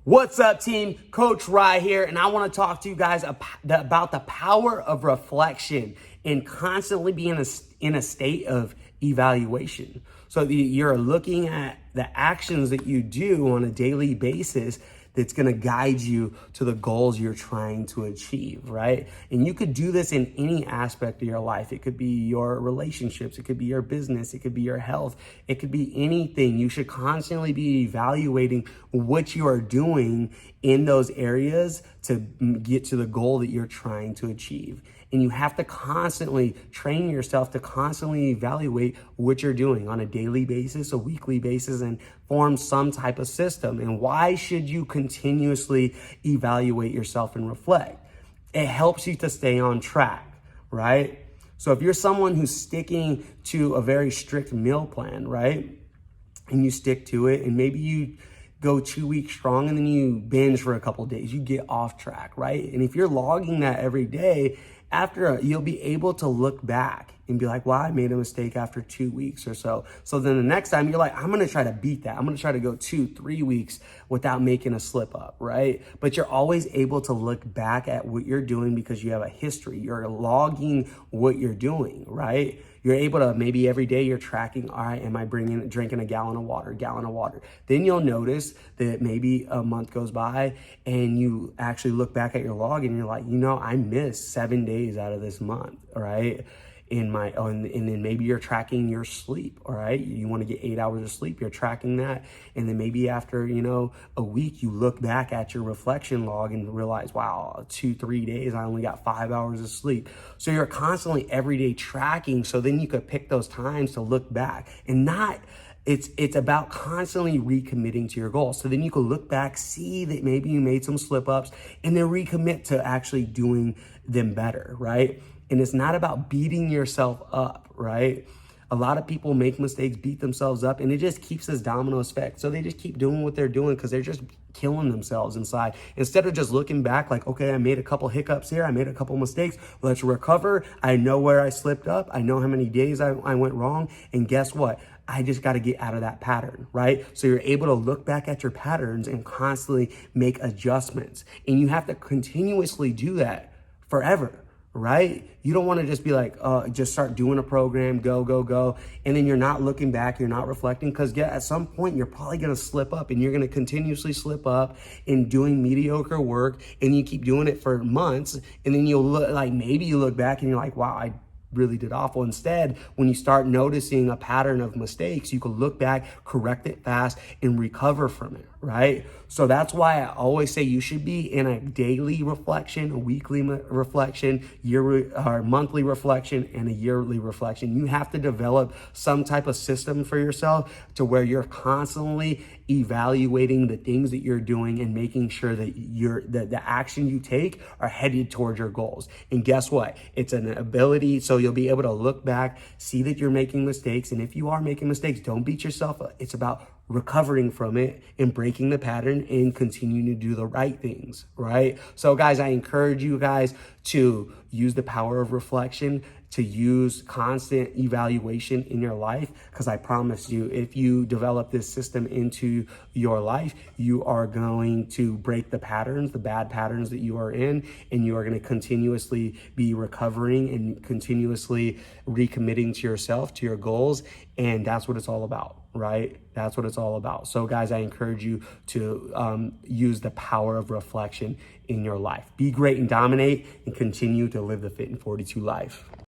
What's up, team? Coach Rye here, and I want to talk to you guys about the power of reflection and constantly being in a state of evaluation. So you're looking at the actions that you do on a daily basis that's going to guide you to the goals you're trying to achieve, right? And you could do this in any aspect of your life. It could be your relationships, it could be your business, it could be your health, it could be anything. You should constantly be evaluating what you are doing in those areas to get to the goal that you're trying to achieve. And you have to constantly train yourself to constantly evaluate what you're doing on a daily basis, a weekly basis, and form some type of system. And why should you continuously evaluate yourself and reflect? It helps you to stay on track, right? So if you're someone who's sticking to a very strict meal plan, right? And you stick to it, and maybe you go 2 weeks strong and then you binge for a couple of days, you get off track, right? And if you're logging that every day, you'll be able to look back and be like, well, I made a mistake after 2 weeks or so. So then the next time you're like, I'm going to try to beat that. I'm going to try to go 2-3 weeks without making a slip up, right? But you're always able to look back at what you're doing because you have a history. You're logging what you're doing, right? You're able to, maybe every day you're tracking, all right, am I drinking a gallon of water? Then you'll notice that maybe a month goes by and you actually look back at your log and you're like, I missed 7 days out of this month, all right? And then maybe you're tracking your sleep, all right? You want to get 8 hours of sleep, you're tracking that. And then maybe after, a week, you look back at your reflection log and realize, wow, 2-3 days, I only got 5 hours of sleep. So you're constantly every day tracking. So then you could pick those times to look back and it's about constantly recommitting to your goals. So then you can look back, see that maybe you made some slip ups and then recommit to actually doing them better, right? And it's not about beating yourself up, right? A lot of people make mistakes, beat themselves up, and it just keeps this domino effect. So they just keep doing what they're doing because they're just killing themselves inside. Instead of just looking back like, okay, I made a couple hiccups here. I made a couple mistakes. Let's recover. I know where I slipped up. I know how many days I went wrong. And guess what? I just got to get out of that pattern, right? So you're able to look back at your patterns and constantly make adjustments. And you have to continuously do that forever. Right? You don't want to just be like, just start doing a program, go. And then you're not looking back, you're not reflecting because at some point you're probably going to slip up and you're going to continuously slip up in doing mediocre work. And you keep doing it for months. And then maybe you look back and you're like, wow, I really did awful. Instead, when you start noticing a pattern of mistakes, you can look back, correct it fast, and recover from it, right? So that's why I always say you should be in a daily reflection, a weekly reflection, monthly reflection, and a yearly reflection. You have to develop some type of system for yourself to where you're constantly evaluating the things that you're doing and making sure that the action you take are headed towards your goals. And guess what? It's an ability, so you'll be able to look back, see that you're making mistakes. And if you are making mistakes, don't beat yourself up. It's about recovering from it and breaking the pattern and continuing to do the right things, right? So guys, I encourage you guys to use the power of reflection, to use constant evaluation in your life, because I promise you, if you develop this system into your life, you are going to break the patterns, the bad patterns that you are in, and you are going to continuously be recovering and continuously recommitting to yourself, to your goals, and that's what it's all about, right? That's what it's all about. So guys, I encourage you to use the power of reflection in your life. Be great and dominate and continue to live the Fit in 42 life.